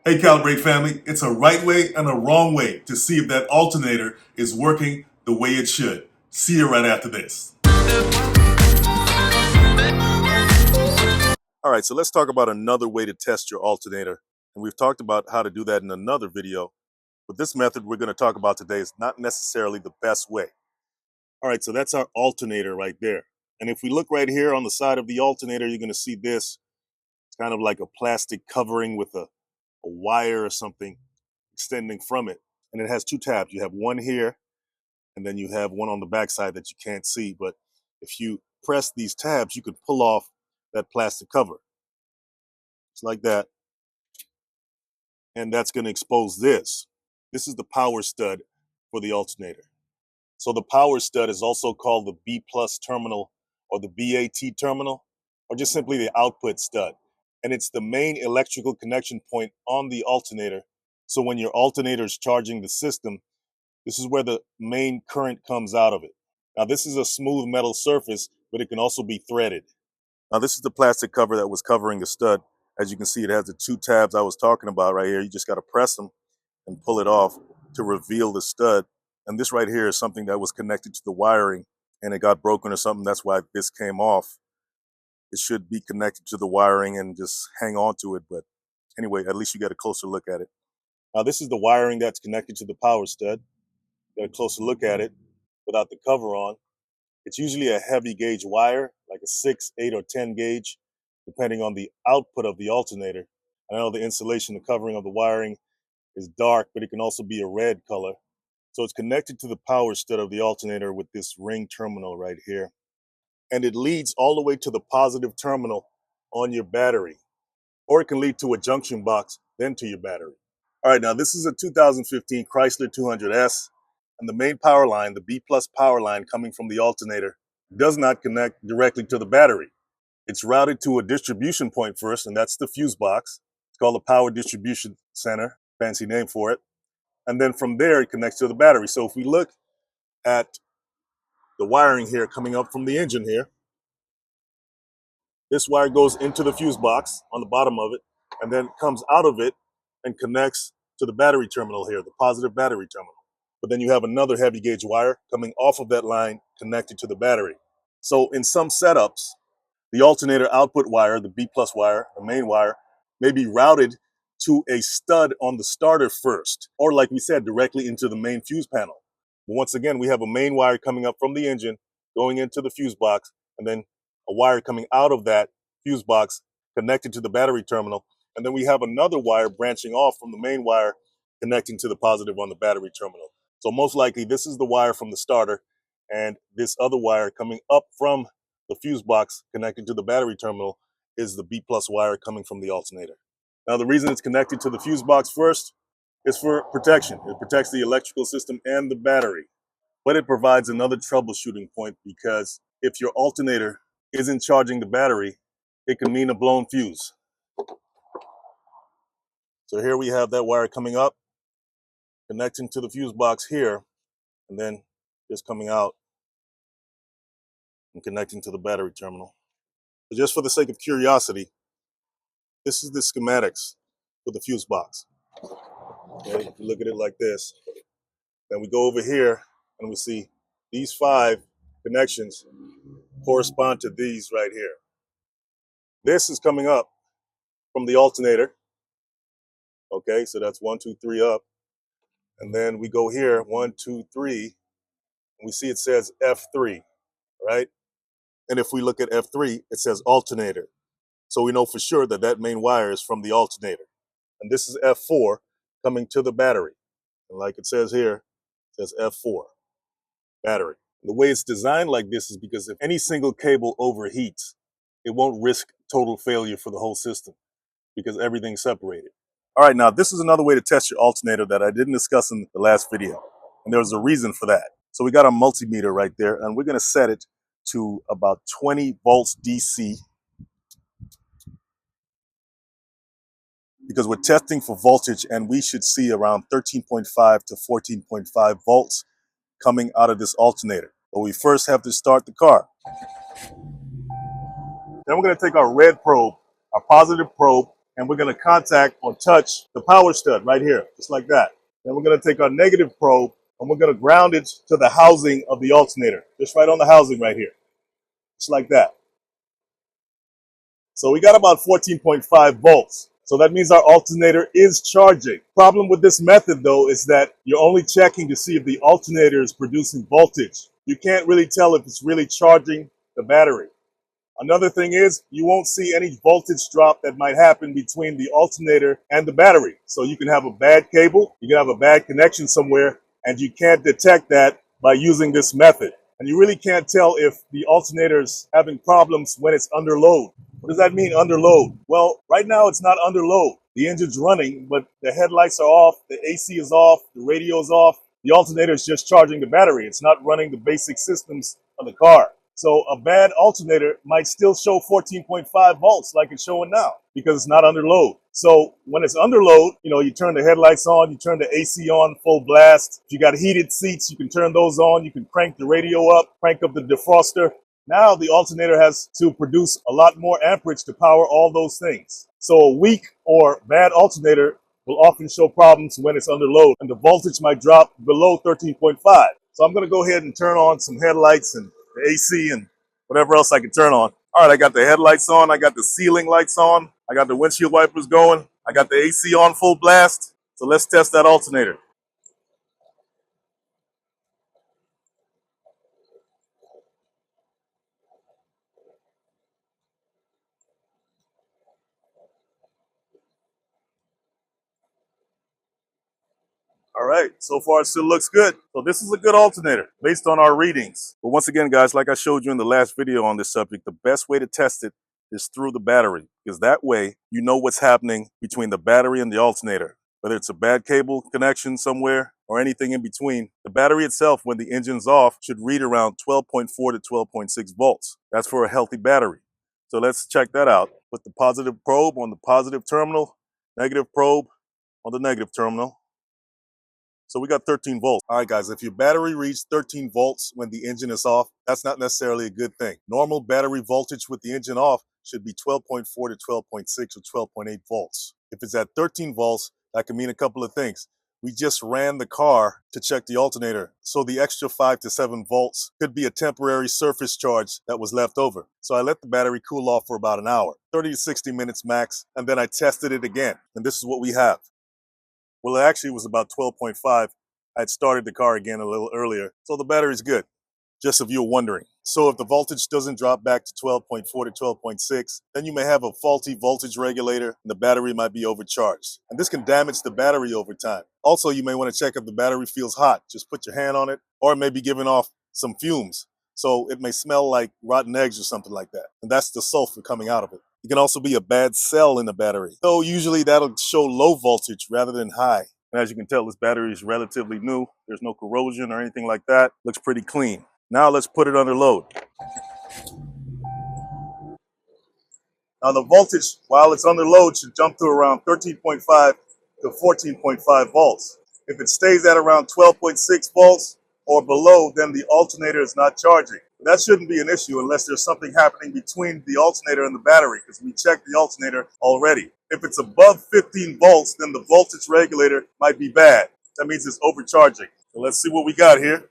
Hey Calibrate family, it's a right way and a wrong way to see if that alternator is working the way it should. See you right after this. All right, so let's talk about another way to test your alternator. And we've talked about how to do that in another video. But this method we're going to talk about today is not necessarily the best way. All right, so that's our alternator right there. And if we look right here on the side of the alternator, you're going to see this. It's kind of like a plastic covering with a wire or something extending from it. And it has two tabs. You have one here, and then you have one on the back side that you can't see. But if you press these tabs, you can pull off that plastic cover. Just like that. And that's going to expose this. This is the power stud for the alternator. So the power stud is also called the B plus terminal or the BAT terminal, or just simply the output stud. And it's the main electrical connection point on the alternator. So when your alternator is charging the system, this is where the main current comes out of it. Now this is a smooth metal surface, but it can also be threaded. Now this is the plastic cover that was covering the stud. As you can see, it has the two tabs I was talking about right here. You just got to press them and pull it off to reveal the stud. And this right here is something that was connected to the wiring and it got broken or something. That's why this came off. It should be connected to the wiring and just hang on to it. But anyway, at least you get a closer look at it. Now this is the wiring that's connected to the power stud. Get a closer look at it without the cover on. It's usually a heavy gauge wire, like a 6, 8, or 10 gauge, depending on the output of the alternator. I know the insulation, the covering of the wiring is dark, but it can also be a red color. So it's connected to the power stud of the alternator with this ring terminal right here. And it leads all the way to the positive terminal on your battery. Or it can lead to a junction box, then to your battery. All right, now this is a 2015 Chrysler 200S. And the main power line, the B plus power line coming from the alternator, does not connect directly to the battery. It's routed to a distribution point first, and that's the fuse box. It's called the power distribution center, fancy name for it. And then from there, it connects to the battery. So if we look at the wiring here coming up from the engine here, this wire goes into the fuse box on the bottom of it, and then comes out of it and connects to the battery terminal here, the positive battery terminal. But then you have another heavy gauge wire coming off of that line connected to the battery. So in some setups, the alternator output wire, the B plus wire, the main wire, may be routed to a stud on the starter first, or like we said, directly into the main fuse panel. But once again, we have a main wire coming up from the engine, going into the fuse box, and then a wire coming out of that fuse box connected to the battery terminal. And then we have another wire branching off from the main wire connecting to the positive on the battery terminal. So most likely this is the wire from the starter, and this other wire coming up from the fuse box connected to the battery terminal is the B plus wire coming from the alternator. Now the reason it's connected to the fuse box first is for protection. It protects the electrical system and the battery. But it provides another troubleshooting point because if your alternator isn't charging the battery, it can mean a blown fuse. So here we have that wire coming up, connecting to the fuse box here, and then just coming out and connecting to the battery terminal. So just for the sake of curiosity, this is the schematics for the fuse box. Okay, if you look at it like this, then we go over here and we see these 5 connections correspond to these right here. This is coming up from the alternator. Okay, so that's 1, 2, 3 up. And then we go here, 1, 2, 3, and we see it says F3, right? And if we look at F3, it says alternator. So we know for sure that that main wire is from the alternator. And this is F4 coming to the battery. And like it says here, it says F4, battery. The way it's designed like this is because if any single cable overheats, it won't risk total failure for the whole system because everything's separated. All right, now this is another way to test your alternator that I didn't discuss in the last video. And there's a reason for that. So we got a multimeter right there, and we're gonna set it to about 20 volts DC because we're testing for voltage and we should see around 13.5 to 14.5 volts coming out of this alternator. But we first have to start the car. Then we're going to take our red probe, our positive probe, and we're going to contact or touch the power stud right here, just like that. Then we're going to take our negative probe and we're going to ground it to the housing of the alternator, just right on the housing right here, just like that. So we got about 14.5 volts. So that means our alternator is charging. Problem with this method though is that you're only checking to see if the alternator is producing voltage. You can't really tell if it's really charging the battery. Another thing is you won't see any voltage drop that might happen between the alternator and the battery. So you can have a bad cable, you can have a bad connection somewhere, and you can't detect that by using this method. And you really can't tell if the alternator is having problems when it's under load. What does that mean, under load? Well, right now it's not under load. The engine's running, but the headlights are off, the AC is off, the radio is off. The alternator is just charging the battery. It's not running the basic systems of the car. So a bad alternator might still show 14.5 volts like it's showing now because it's not under load. So when it's under load, you turn the headlights on, you turn the AC on full blast. If you got heated seats, you can turn those on. You can crank the radio up, crank up the defroster. Now the alternator has to produce a lot more amperage to power all those things. So a weak or bad alternator will often show problems when it's under load, and the voltage might drop below 13.5. So I'm going to go ahead and turn on some headlights and the AC and whatever else I can turn on. All right, I got the headlights on, I got the ceiling lights on, I got the windshield wipers going, I got the AC on full blast. So let's test that alternator. All right, so far it still looks good. So this is a good alternator based on our readings. But once again, guys, like I showed you in the last video on this subject, the best way to test it is through the battery, because that way you know what's happening between the battery and the alternator. Whether it's a bad cable connection somewhere or anything in between, the battery itself, when the engine's off, should read around 12.4 to 12.6 volts. That's for a healthy battery. So let's check that out. Put the positive probe on the positive terminal, negative probe on the negative terminal. So we got 13 volts. All right, guys, if your battery reads 13 volts when the engine is off, that's not necessarily a good thing. Normal battery voltage with the engine off should be 12.4 to 12.6 or 12.8 volts. If it's at 13 volts, that can mean a couple of things. We just ran the car to check the alternator, so the extra 5 to 7 volts could be a temporary surface charge that was left over. So I let the battery cool off for about an hour, 30 to 60 minutes max, and then I tested it again, and this is what we have. Well, it actually was about 12.5. I had started the car again a little earlier, so the battery's good, just if you're wondering. So if the voltage doesn't drop back to 12.4 to 12.6, then you may have a faulty voltage regulator and the battery might be overcharged. And this can damage the battery over time. Also, you may want to check if the battery feels hot. Just put your hand on it, or it may be giving off some fumes. So it may smell like rotten eggs or something like that. And that's the sulfur coming out of it. It can also be a bad cell in the battery. So usually that'll show low voltage rather than high. And as you can tell, this battery is relatively new. There's no corrosion or anything like that. Looks pretty clean. Now let's put it under load. Now the voltage, while it's under load, should jump to around 13.5 to 14.5 volts. If it stays at around 12.6 volts or below, then the alternator is not charging. That shouldn't be an issue unless there's something happening between the alternator and the battery, because we checked the alternator already. If it's above 15 volts, then the voltage regulator might be bad. That means it's overcharging. So let's see what we got here.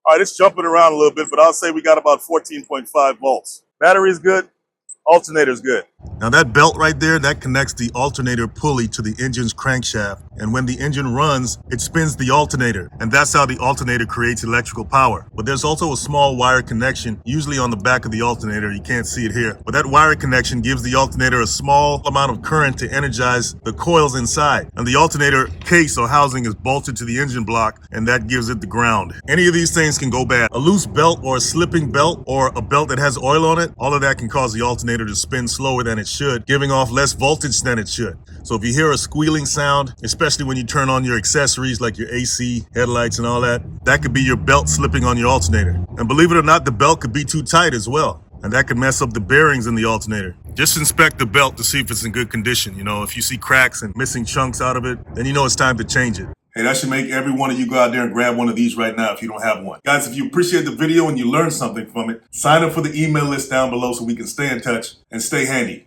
All right, it's jumping around a little bit, but I'll say we got about 14.5 volts. Battery's good, alternator's good. Now that belt right there, that connects the alternator pulley to the engine's crankshaft. And when the engine runs, it spins the alternator. And that's how the alternator creates electrical power. But there's also a small wire connection, usually on the back of the alternator. You can't see it here. But that wire connection gives the alternator a small amount of current to energize the coils inside. And the alternator case or housing is bolted to the engine block, and that gives it the ground. Any of these things can go bad. A loose belt or a slipping belt or a belt that has oil on it, all of that can cause the alternator to spin slower than it should, giving off less voltage than it should. So if you hear a squealing sound, especially when you turn on your accessories like your AC, headlights and all that, that could be your belt slipping on your alternator. And believe it or not, the belt could be too tight as well. And that could mess up the bearings in the alternator. Just inspect the belt to see if it's in good condition. You know, if you see cracks and missing chunks out of it, then you know it's time to change it. Hey, that should make every one of you go out there and grab one of these right now if you don't have one. Guys, if you appreciate the video and you learned something from it, sign up for the email list down below so we can stay in touch and stay handy.